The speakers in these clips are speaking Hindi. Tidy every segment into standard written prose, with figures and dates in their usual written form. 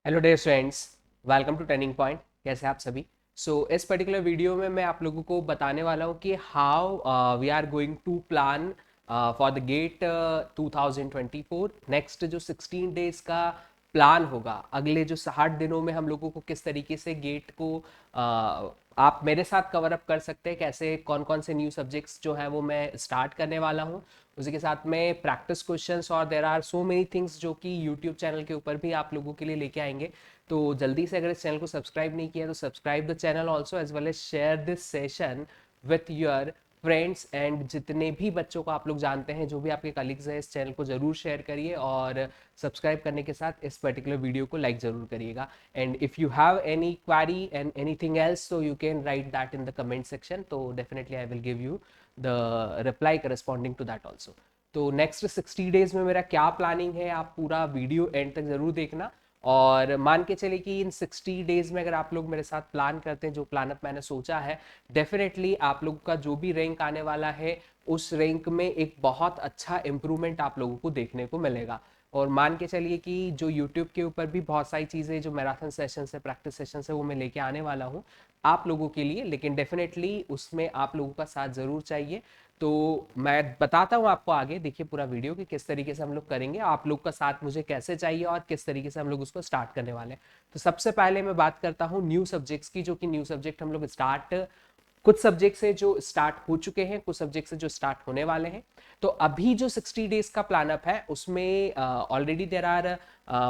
Hello dear friends, welcome to Turning Point. कैसे हैं आप सभी? इस पर्टिकुलर वीडियो में मैं आप लोगों को बताने वाला हूँ कि how we are going to plan for the GATE 2024। Next जो 16 डेज का प्लान होगा, अगले जो 60 दिनों में हम लोगों को किस तरीके से गेट को आप मेरे साथ कवर अप कर सकते हैं, कैसे कौन कौन से न्यू सब्जेक्ट्स जो हैं वो मैं स्टार्ट करने वाला हूँ। उसी के साथ में प्रैक्टिस क्वेश्चंस और there are so many things जो कि यूट्यूब चैनल के ऊपर भी आप लोगों के लिए लेके आएंगे। तो जल्दी से अगर इस चैनल को सब्सक्राइब नहीं किया तो subscribe the channel also, as well as share this session with your friends and जितने भी बच्चों को आप लोग जानते हैं, जो भी आपके कलीग्स हैं, इस चैनल को जरूर शेयर करिए और सब्सक्राइब करने के साथ इस पर्टिकुलर वीडियो को लाइक जरूर करिएगा। And if you have any query and anything else, so you can write that in the comment section, तो definitely I will give you the reply corresponding to that also. तो नेक्स्ट 60 डेज में मेरा क्या प्लानिंग है, आप पूरा वीडियो एंड तक जरूर देखना। और मान के चले कि इन 60 डेज में अगर आप लोग मेरे साथ प्लान करते हैं, जो प्लान अप मैंने सोचा है, डेफिनेटली आप लोगों का जो भी रैंक आने वाला है उस रैंक में एक बहुत अच्छा इंप्रूवमेंट आप लोगों को देखने को मिलेगा। और मान के चलिए कि जो यूट्यूब के ऊपर भी बहुत सारी चीज़ें, जो मैराथन सेशन है, प्रैक्टिस सेशन है, वो मैं लेके आने वाला हूँ आप लोगों के लिए। लेकिन डेफिनेटली उसमें आप लोगों का साथ ज़रूर चाहिए। तो मैं बताता हूँ आपको आगे, देखिए पूरा वीडियो कि किस तरीके से हम लोग करेंगे, आप लोग का साथ मुझे कैसे चाहिए और किस तरीके से हम लोग उसको स्टार्ट करने वाले हैं। तो सबसे पहले मैं बात करता हूँ न्यू सब्जेक्ट्स की, जो कि न्यू सब्जेक्ट हम लोग स्टार्ट, कुछ सब्जेक्ट्स है जो स्टार्ट हो चुके हैं, कुछ सब्जेक्ट्स है जो स्टार्ट होने वाले हैं। तो अभी जो 60 डेज का प्लान अप है उसमें ऑलरेडी देर आर,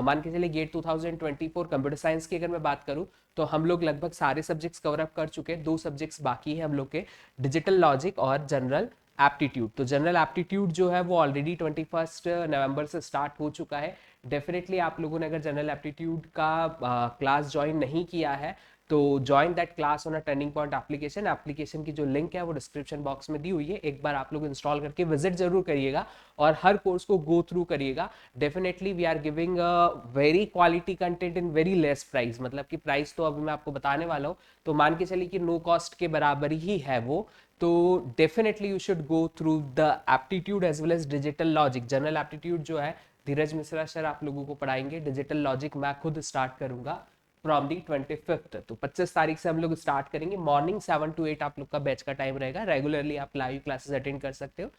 मान के चलिए गेट 2024 कंप्यूटर साइंस की अगर मैं बात करूं तो हम लोग लगभग सारे सब्जेक्ट्स कवर अप कर चुके हैं। दो सब्जेक्ट्स बाकी है हम लोग के, डिजिटल लॉजिक और जनरल एप्टीट्यूड। तो जनरल एप्टीट्यूड जो है वो ऑलरेडी 21 नवंबर से स्टार्ट हो चुका है। डेफिनेटली आप लोगों ने अगर जनरल एप्टीट्यूड का क्लास ज्वाइन नहीं किया है तो join that class on a turning point application. Application की जो लिंक है वो डिस्क्रिप्शन बॉक्स में दी हुई है, एक बार आप लोग इंस्टॉल करके विजिट जरूर करिएगा और हर कोर्स को गो थ्रू करिएगा। Definitely we are giving very quality content in very less price, मतलब कि प्राइस तो अभी मैं आपको बताने वाला हूँ, तो मान के चलिए कि नो कॉस्ट के बराबर ही है वो। तो definitely you should go through the aptitude as well as digital logic. General aptitude जो है धीरज मिश्रा सर आप लोगों को पढ़ाएंगे, डिजिटल लॉजिक मैं खुद स्टार्ट करूंगा फ्रॉम दी 25th। तो 25 तारीख से हम लोग स्टार्ट करेंगे। मॉर्निंग 7 to 8 आप लोग का बैच का टाइम रहेगा। रेगुलरली आप लाइव क्लासेस अटेंड कर सकते हो।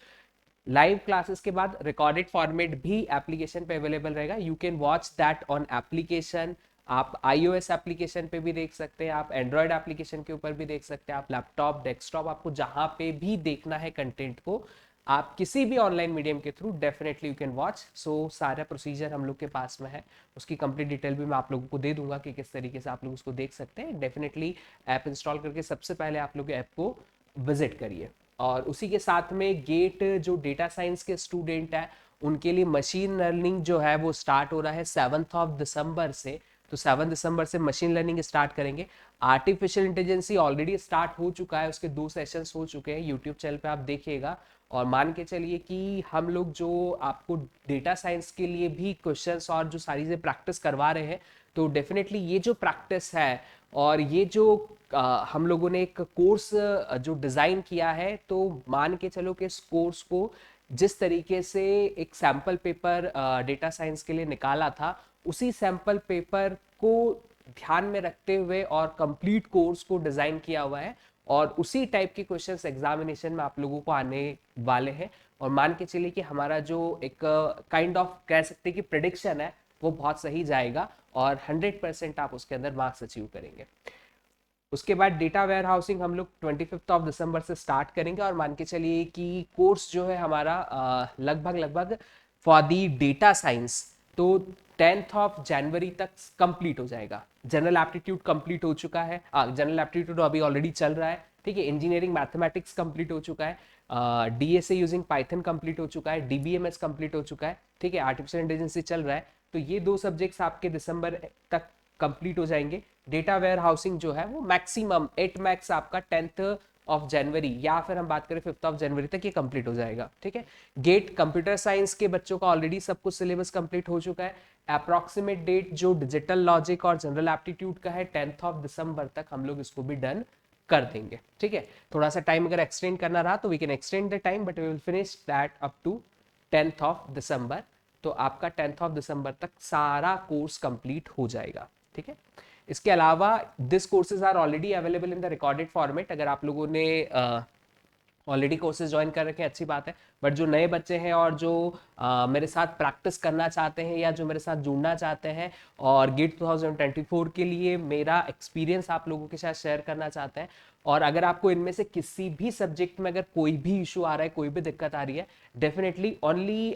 लाइव क्लासेस के बाद रिकॉर्डेड फॉर्मेट भी एप्लीकेशन पे अवेलेबल रहेगा, you can watch that on application. आप iOS एप्लीकेशन पे भी देख सकते हैं, आप एंड्रॉयड एप्लीकेशन के ऊपर भी देख सकते हैं, आप लैपटॉप डेस्कटॉप, आपको जहां पे भी देखना है कंटेंट को, आप किसी भी ऑनलाइन मीडियम के through definitely you can watch. So सारा प्रोसीजर हम लोग के पास में है, उसकी कंप्लीट डिटेल भी मैं आप लोगों को दे दूंगा कि किस तरीके से आप लोग उसको देख सकते हैं। डेफिनेटली ऐप इंस्टॉल करके सबसे पहले आप लोग ऐप को विजिट करिए। और उसी के साथ में गेट जो डेटा साइंस के स्टूडेंट है उनके लिए मशीन लर्निंग जो है वो स्टार्ट हो रहा है 7 दिसंबर से। तो 7 दिसंबर से मशीन लर्निंग स्टार्ट करेंगे। आर्टिफिशियल इंटेलिजेंसी ऑलरेडी स्टार्ट हो चुका है, उसके 2 सेशंस हो चुके हैं, यूट्यूब चैनल पे आप देखिएगा। और मान के चलिए कि हम लोग जो आपको डेटा साइंस के लिए भी क्वेश्चंस और जो सारी चीज़ें प्रैक्टिस करवा रहे हैं, तो डेफिनेटली ये जो प्रैक्टिस है और ये जो हम लोगों ने एक कोर्स जो डिज़ाइन किया है, तो मान के चलो कि इस कोर्स को जिस तरीके से एक सैम्पल पेपर डेटा साइंस के लिए निकाला था, उसी सैम्पल पेपर को ध्यान में रखते हुए और कंप्लीट कोर्स को डिज़ाइन किया हुआ है। और उसी टाइप के क्वेश्चंस एग्जामिनेशन में आप लोगों को आने वाले हैं। और मान के चलिए कि हमारा जो एक काइंड ऑफ कह सकते हैं कि प्रिडिक्शन है वो बहुत सही जाएगा और 100% आप उसके अंदर मार्क्स अचीव करेंगे। उसके बाद डेटा वेयर हाउसिंग हम लोग 25 दिसंबर से स्टार्ट करेंगे। और मान के चलिए कि कोर्स जो है हमारा लगभग लगभग फॉर दी डेटा साइंस तो 10 जनवरी तक कंप्लीट हो जाएगा। जनरल एप्टीट्यूड कंप्लीट हो चुका है, जनरल एप्टीट्यूड अभी ऑलरेडी चल रहा है, ठीक है। इंजीनियरिंग मैथमेटिक्स कंप्लीट हो चुका है, डीएसए यूजिंग पाइथन कंप्लीट हो चुका है, डीबीएमएस कंप्लीट हो चुका है, ठीक है। आर्टिफिशियल इंटेलिजेंस चल रहा है। तो ये दो सब्जेक्ट्स आपके दिसंबर तक कंप्लीट हो जाएंगे। डेटा वेयर हाउसिंग जो है वो मैक्सिमम 8 मैक्स आपका 10 जनवरी या फिर हम बात करें 5 जनवरी तक ये कंप्लीट हो जाएगा, ठीक है। गेट कंप्यूटर साइंस के बच्चों का ऑलरेडी सब कुछ सिलेबस कंप्लीट हो चुका है। अप्रोक्सीमेट डेट जो डिजिटल लॉजिक और जनरल एप्टीट्यूड का है 10 दिसंबर तक हम लोग इसको भी डन कर देंगे, ठीक है। थोड़ा सा टाइम अगर एक्सटेंड करना रहा तो we can extend the time, but we will finish that up to 10 December. तो आपका 10th ऑफ दिसंबर तक सारा कोर्स कंप्लीट हो जाएगा, ठीक है। इसके अलावा this courses are already available in the recorded format. अगर आप लोगों ने ऑलरेडी कोर्सेज ज्वाइन कर रखे हैं अच्छी बात है, बट जो नए बच्चे हैं और जो मेरे साथ प्रैक्टिस करना चाहते हैं या जो मेरे साथ जुड़ना चाहते हैं और गेट 2024 के लिए मेरा एक्सपीरियंस आप लोगों के साथ शेयर करना चाहते हैं, और अगर आपको इनमें से किसी भी सब्जेक्ट में अगर कोई भी इशू आ रहा है, कोई भी दिक्कत आ रही है, डेफिनेटली ओनली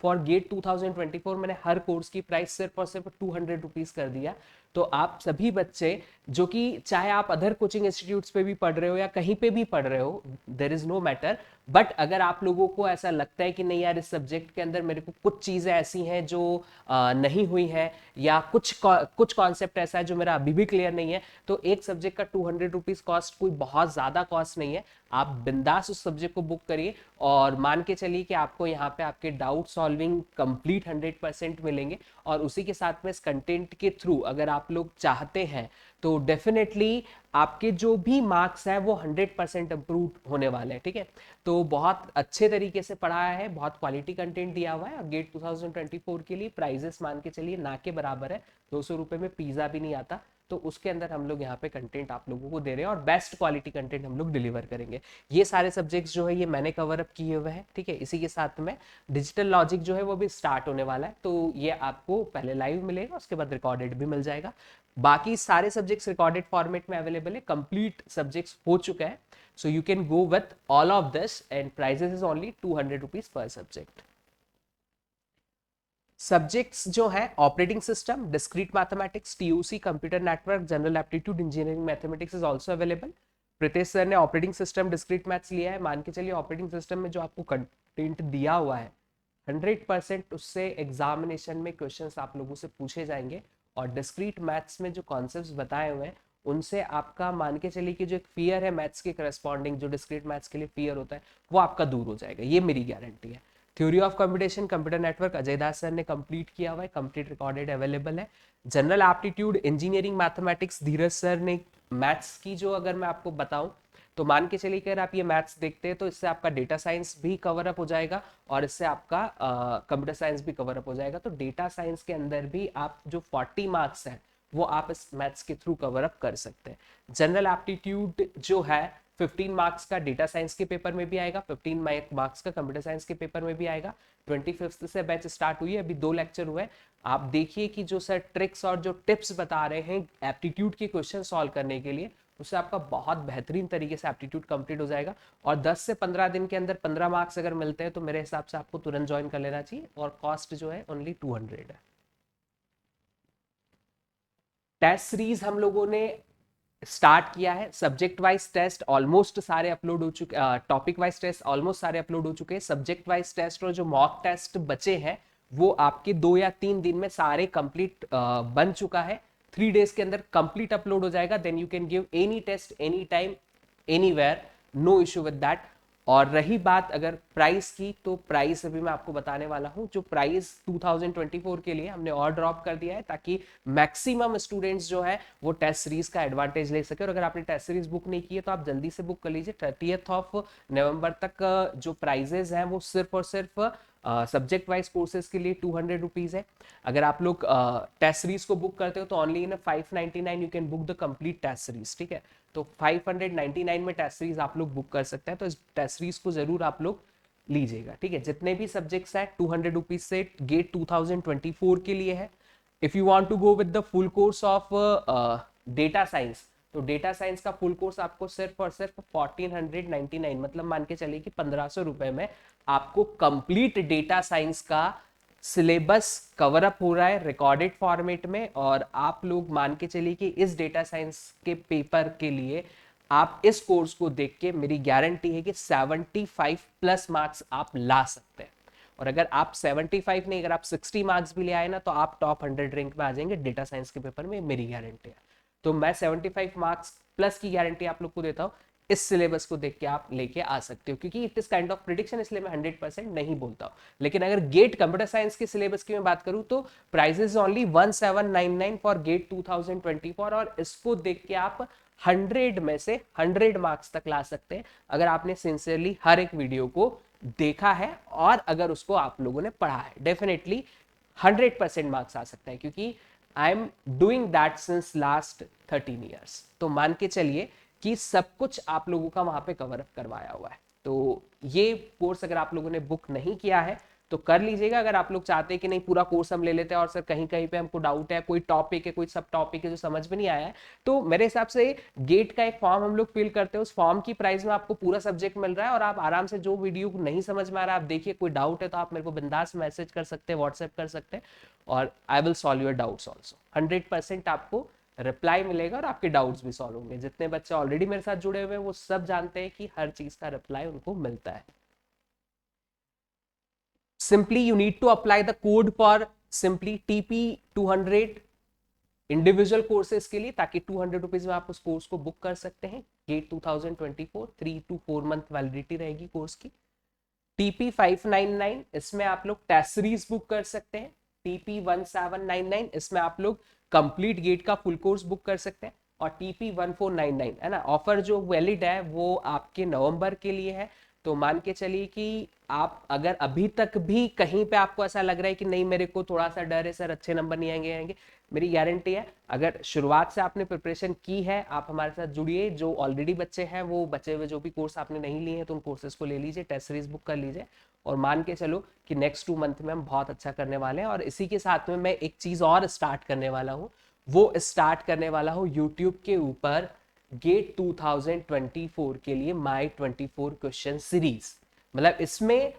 फॉर गेट 2024 मैंने हर कोर्स की प्राइस सिर्फ और सिर्फ 200 रुपीज कर दिया। तो आप सभी बच्चे जो कि चाहे आप अदर कोचिंग इंस्टीट्यूट्स पे भी पढ़ रहे हो या कहीं पे भी पढ़ रहे हो, there is no matter, but अगर आप लोगों को ऐसा लगता है कि नहीं यार इस सब्जेक्ट के अंदर मेरे को कुछ चीजें ऐसी हैं जो नहीं हुई है, या कुछ कॉन्सेप्ट ऐसा है जो मेरा अभी भी क्लियर नहीं है, तो एक सब्जेक्ट का 200 रुपीज कॉस्ट कोई बहुत ज्यादा कॉस्ट नहीं है। आप बिंदास उस सब्जेक्ट को बुक करिए और मान के चलिए कि आपको यहाँ पे आपके डाउट सॉल्विंग कंप्लीट 100% मिलेंगे, और उसी के साथ में इस कंटेंट के थ्रू अगर आप लोग चाहते हैं तो डेफिनेटली आपके जो भी मार्क्स हैं वो 100% इंप्रूव होने वाले हैं, ठीक है। तो बहुत अच्छे तरीके से पढ़ाया है, बहुत क्वालिटी कंटेंट दिया हुआ है। गेट 2024 के लिए प्राइजेस मान के चलिए ना के बराबर है, 200 रुपए में पिज्जा भी नहीं आता, तो उसके अंदर हम लोग यहाँ पे कंटेंट आप लोगों को दे रहे हैं और बेस्ट क्वालिटी कंटेंट हम लोग डिलीवर करेंगे। ये सारे सब्जेक्ट्स जो है ये मैंने कवर अप किए हुए हैं, ठीक है। इसी के साथ में डिजिटल लॉजिक जो है वो भी स्टार्ट होने वाला है, तो ये आपको पहले लाइव मिलेगा, उसके बाद रिकॉर्डेड भी मिल जाएगा। बाकी सारे सब्जेक्ट्स रिकॉर्डेड फॉर्मेट में अवेलेबल है, कंप्लीट सब्जेक्ट्स हो चुका है, so you can go with all of this and prices is only 200 rupees per subject. Subjects जो है operating system, discrete mathematics, TOC, computer network, general aptitude, engineering mathematics is also available. Pritesh sir ने ऑपरेटिंग सिस्टम डिस्क्रीट मैथ्स लिया है। मान के चलिए ऑपरेटिंग सिस्टम में जो आपको कंटेंट दिया हुआ है 100% उससे एग्जामिनेशन में क्वेश्चंस आप लोगों से पूछे जाएंगे, और डिस्क्रीट मैथ्स में जो कॉन्सेप्ट्स बताए हुए हैं उनसे आपका मान के चलिए कि जो एक फियर है मैथ्स के करस्पॉन्डिंग, जो डिस्क्रीट मैथ्स के लिए फियर होता है वो आपका दूर हो जाएगा, ये मेरी गारंटी है। Theory of computation, computer network Ajay Das sir ने कंप्लीट किया हुआ है, कंप्लीट रिकॉर्डेड अवेलेबल है। जनरल एप्टीट्यूड, इंजीनियरिंग मैथमेटिक्स धीरज सर ने मैथ्स की जो अगर मैं आपको बताऊं तो मान के चलिए अगर आप ये मैथ्स देखते हैं तो इससे आपका डेटा साइंस भी कवर अप हो जाएगा और इससे आपका कंप्यूटर साइंस भी कवर अप हो जाएगा। तो डेटा साइंस के अंदर भी आप जो 40 मार्क्स हैं वो आप इस मैथ्स के थ्रू कवर अप कर सकते हैं। जनरल एप्टीट्यूड जो है 15 मार्क्स का डेटा साइंस के पेपर में भी आएगा, 15 मार्क्स का कंप्यूटर साइंस के पेपर में भी आएगा। 25 से बैच स्टार्ट हुई है, अभी 2 लेक्चर हुए। आप देखिए कि जो सर ट्रिक्स और जो टिप्स बता रहे हैं एप्टीट्यूड के क्वेश्चन सॉल्व करने के लिए, उससे आपका बहुत बेहतरीन तरीके से एप्टीट्यूड कंप्लीट हो जाएगा। और 10 से 15 दिन के अंदर 15 मार्क्स अगर मिलते हैं तो मेरे हिसाब से आपको तुरंत ज्वाइन कर लेना चाहिए, और कॉस्ट जो है ओनली 200 है। टेस्ट सीरीज हम लोगों ने स्टार्ट किया है। सब्जेक्ट वाइज टेस्ट ऑलमोस्ट सारे अपलोड हो चुके, टॉपिक वाइज टेस्ट ऑलमोस्ट सारे अपलोड हो चुके हैं। सब्जेक्ट वाइज टेस्ट और जो मॉक टेस्ट बचे हैं वो आपके 2 या 3 दिन में सारे कंप्लीट बन चुका है। 3 डेज के अंदर कंप्लीट अपलोड हो जाएगा, then you can give any test any time anywhere, no issue with that. और रही बात अगर प्राइस की, तो प्राइस अभी मैं आपको बताने वाला हूं। जो प्राइस 2024 के लिए हमने और ड्रॉप कर दिया है ताकि मैक्सिमम स्टूडेंट्स जो है वो टेस्ट सीरीज का एडवांटेज ले सके। और अगर आपने टेस्ट सीरीज बुक नहीं की है तो आप जल्दी से बुक कर लीजिए। 30th ऑफ नवंबर तक जो प्राइजेस हैं वो सिर्फ और सिर्फ सब्जेक्ट वाइज कोर्सेज के लिए 200 रुपीज है। अगर आप लोग टेस्ट सीरीज को बुक करते हो तो only in 599 you can book the complete test series, ठीक है। तो 599 में टेस्ट सीरीज आप लोग बुक कर सकते हैं, तो इस टेस्ट सीरीज को जरूर आप लोग लीजिएगा, ठीक है। जितने भी सब्जेक्ट्स हैं 200 रुपीज से गेट 2024 के लिए है। If you want to go with the full course of data science, तो डेटा साइंस का फुल कोर्स आपको सिर्फ और सिर्फ 1499, मतलब मान के चलिए कि 1500 रुपए में आपको कंप्लीट डेटा साइंस का सिलेबस कवर अप हो रहा है रिकॉर्डेड फॉर्मेट में। और आप लोग मान के चलिए कि इस डेटा साइंस के पेपर के लिए आप इस कोर्स को देख के मेरी गारंटी है कि 75 प्लस मार्क्स आप ला सकते हैं। और अगर आप 75 नहीं, अगर आप 60 मार्क्स भी ले आए ना तो आप टॉप 100 रैंक में आ जाएंगे डेटा साइंस के पेपर में, मेरी गारंटी है। तो मैं 75 मार्क्स प्लस की गारंटी आप लोग को देता हूँ। इस सिलेबस को देख के आप लेके आ सकते हो, क्योंकि it is kind of prediction, इसलिए मैं 100% नहीं बोलता हूँ। लेकिन अगर गेट कंप्यूटर साइंस के सिलेबस की मैं बात करूँ तो प्राइजेस ओनली 1799 फॉर गेट 2024, और इसको देख के आप 100 में से 100 मार्क्स तक ला सकते हैं अगर आपने सिंसियरली हर एक वीडियो को देखा है और अगर उसको आप लोगों ने पढ़ा है, डेफिनेटली 100% मार्क्स आ सकता है, क्योंकि I am doing that since last 13 years. तो मान के चलिए कि सब कुछ आप लोगों का वहां पे कवर अप करवाया हुआ है। तो ये कोर्स अगर आप लोगों ने बुक नहीं किया है तो कर लीजिएगा। अगर आप लोग चाहते हैं कि नहीं पूरा कोर्स हम ले लेते हैं और सर कहीं कहीं पे हमको डाउट है, कोई टॉपिक है, कोई सब टॉपिक है जो समझ में नहीं आया है, तो मेरे हिसाब से गेट का एक फॉर्म हम लोग फिल करते हैं, उस फॉर्म की प्राइस में आपको पूरा सब्जेक्ट मिल रहा है और आप आराम से जो वीडियो नहीं समझ में आ रहा है आप देखिए, कोई डाउट है तो आप मेरे को बिंदास मैसेज कर सकते हैं, व्हाट्सएप कर सकते हैं और I will solve your doubts also. 100% आपको रिप्लाई मिलेगा और आपके डाउट्स भी सॉल्व होंगे। जितने बच्चे ऑलरेडी मेरे साथ जुड़े हुए हैं वो सब जानते हैं कि हर चीज का रिप्लाई उनको मिलता है। simply you need to apply the code for simply TP200 individual courses के लिए, ताकि 200 रुपीज में आप उस कोर्स को बुक कर सकते हैं। गेट 2024 3 to 4 मंथ वैलिडिटी रहेगी कोर्स की। TP599 इसमें आप लोग टेस्ट सीरीज बुक कर सकते हैं। TP1799 इसमें आप लोग कंप्लीट गेट का फुल कोर्स बुक कर सकते हैं। और TP1499 है ना, ऑफर जो वैलिड है वो आपके नवंबर के लिए है। तो मान के चलिए कि आप अगर अभी तक भी कहीं पे आपको ऐसा लग रहा है कि नहीं मेरे को थोड़ा सा डर है सर अच्छे नंबर नहीं आएंगे, मेरी गारंटी है अगर शुरुआत से आपने प्रिपरेशन की है, आप हमारे साथ जुड़िए। जो ऑलरेडी बच्चे हैं वो बचे हुए जो भी कोर्स आपने नहीं लिए हैं तो उन कोर्सेज को ले लीजिए, टेस्ट सीरीज बुक कर लीजिए और मान के चलो कि नेक्स्ट 2 मंथ में हम बहुत अच्छा करने वाले हैं। और इसी के साथ में मैं एक चीज और स्टार्ट करने वाला हूँ, वो स्टार्ट करने वाला हूँ यूट्यूब के ऊपर गेट 2024 के लिए माई 24 क्वेश्चन सीरीज। मतलब इसमें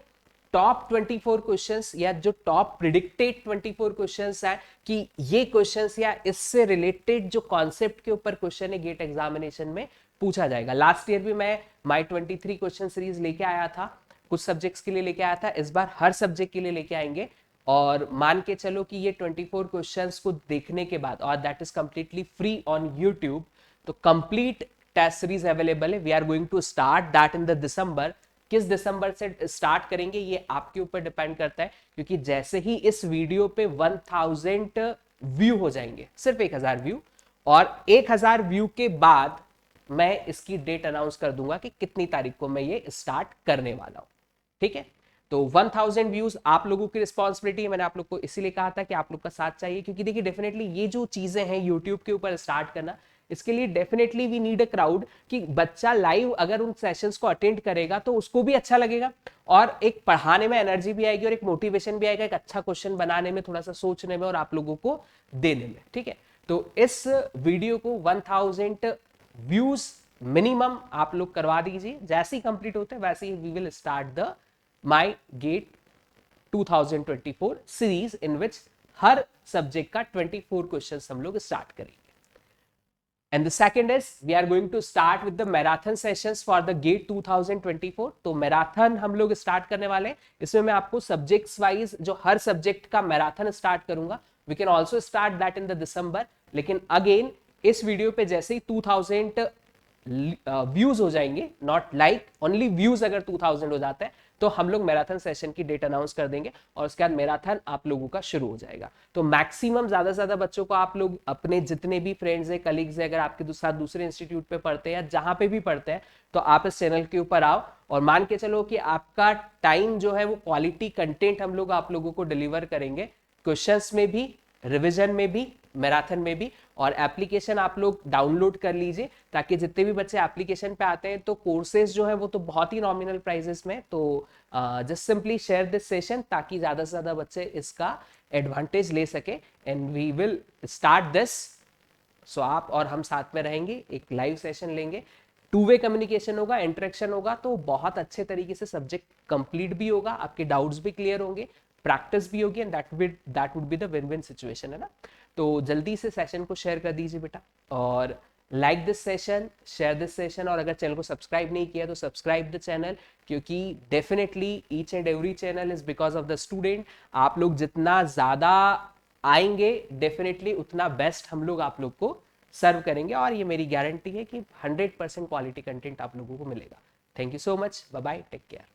टॉप 24 क्वेश्चंस या जो टॉप प्रिडिक्टेड 24 क्वेश्चंस है कि ये क्वेश्चंस या इससे रिलेटेड जो कॉन्सेप्ट के ऊपर क्वेश्चन है गेट एग्जामिनेशन में पूछा जाएगा। लास्ट ईयर भी मैं माई 23 क्वेश्चन सीरीज लेके आया था, कुछ सब्जेक्ट्स के लिए लेके आया था, इस बार हर सब्जेक्ट के लिए लेके आएंगे। और मान के चलो कि ये 24 क्वेश्चंस को देखने के बाद, और that is completely free on YouTube, तो कंप्लीट टेस्ट सीरीज अवेलेबल है। We are going to start that in the December. किस दिसंबर से स्टार्ट करेंगे ये आपके ऊपर डिपेंड करता है, क्योंकि जैसे ही इस वीडियो पे 1000 व्यू हो जाएंगे, सिर्फ 1000 व्यू, और 1000 व्यू के बाद मैं इसकी डेट अनाउंस कर दूंगा कि कितनी तारीख को मैं ये स्टार्ट करने वाला हूं। ठीक है, तो 1000 व्यूज आप लोगों की रिस्पॉन्सिबिलिटी है। मैंने आप लोग को इसीलिए कहा था कि आप लोग का साथ चाहिए, क्योंकि देखिए डेफिनेटली ये जो चीजें हैं यूट्यूब के ऊपर स्टार्ट करना, इसके लिए definitely we need a crowd, कि बच्चा लाइव अगर उन सेशंस को अटेंड करेगा तो उसको भी अच्छा लगेगा और एक पढ़ाने में एनर्जी भी आएगी और एक मोटिवेशन भी आएगा, एक अच्छा क्वेश्चन बनाने में, थोड़ा सा सोचने में और आप लोगों को देने में। ठीक है, तो इस वीडियो को 1000 व्यूज मिनिमम आप लोग करवा दीजिए। जैसे ही कंप्लीट होते हैं वैसे ही we will start the my GATE 2024 series, in which हर सब्जेक्ट का 24 क्वेश्चंस हम लोग स्टार्ट करेंगे। And the second is we are going to start with the marathon sessions for the GATE 2024। तो मैराथन हम लोग स्टार्ट करने वाले हैं। इसमें मैं आपको सब्जेक्ट्स वाइज जो हर सब्जेक्ट का मैराथन स्टार्ट करूंगा। We can also start that in the December, लेकिन अगेन इस वीडियो पे जैसे ही 2000 व्यूज हो जाएंगे, नॉट लाइक, ओनली व्यूज अगर 2000 हो जाता है तो हम लोग मैराथन सेशन की डेट अनाउंस कर देंगे और उसके बाद मैराथन आप लोगों का शुरू हो जाएगा। तो मैक्सिमम ज्यादा से ज्यादा बच्चों को आप लोग अपने जितने भी फ्रेंड्स है, कलीग्स है, अगर आपके साथ दूसरे इंस्टीट्यूट पे पढ़ते हैं या जहां पे भी पढ़ते हैं, तो आप इस चैनल के ऊपर आओ और मान के चलो कि आपका टाइम जो है वो क्वालिटी कंटेंट हम लोग आप लोगों को डिलीवर करेंगे, क्वेश्चंस में भी, रिवीजन में भी, मैराथन में भी। और एप्लीकेशन आप लोग डाउनलोड कर लीजिए, ताकि जितने भी बच्चे एप्लीकेशन पे आते हैं तो कोर्सेज जो है वो तो बहुत ही नॉमिनल प्राइसेस में। तो just simply share this session ताकि ज्यादा से ज्यादा बच्चे इसका एडवांटेज ले सके, and we will start this. So आप और हम साथ में रहेंगे, एक लाइव सेशन लेंगे, 2 वे कम्युनिकेशन होगा, इंटरेक्शन होगा, तो बहुत अच्छे तरीके से सब्जेक्ट कंप्लीट भी होगा, आपके डाउट्स भी क्लियर होंगे, प्रैक्टिस भी होगी, and that would be the win win situation, है ना। तो जल्दी से सेशन को शेयर कर दीजिए बेटा, और like this session, share this session, और अगर चैनल को सब्सक्राइब नहीं किया तो सब्सक्राइब द चैनल, क्योंकि definitely each and every channel is because of the student. आप लोग जितना ज्यादा आएंगे डेफिनेटली उतना बेस्ट हम लोग आप लोग को सर्व करेंगे, और ये मेरी गारंटी है कि 100% क्वालिटी कंटेंट आप लोगों को मिलेगा। Thank you so much, bye bye, take care.